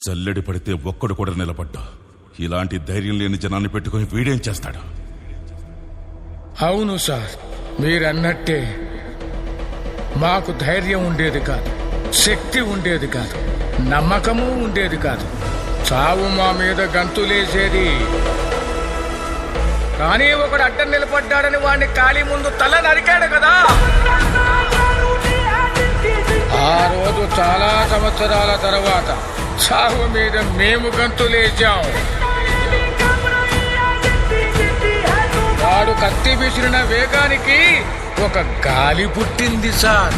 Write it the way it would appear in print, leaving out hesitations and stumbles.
జల్లెడి పడితే ఒక్కడు కూడా నిలబడ్డా. ఇలాంటి ధైర్యం లేని జనాన్ని పెట్టుకుని వీడేం చేస్తాడు? అవును సార్, మీరన్నట్టే మాకు ధైర్యం ఉండేది కాదు, శక్తి ఉండేది కాదు, నమ్మకము ఉండేది కాదు. చావు మా మీద గంతులేసేది. కానీ ఒకడు అడ్డం నిలబడ్డాడని వాడిని ఖాళీ ముందు తల నరికాడు కదా. ఆ రోజు చాలా సంవత్సరాల తర్వాత చావు మీద మేము గంతులేసాం. వాడు కత్తి విసిరిన వేగానికి ఒక గాలి పుట్టింది సార్.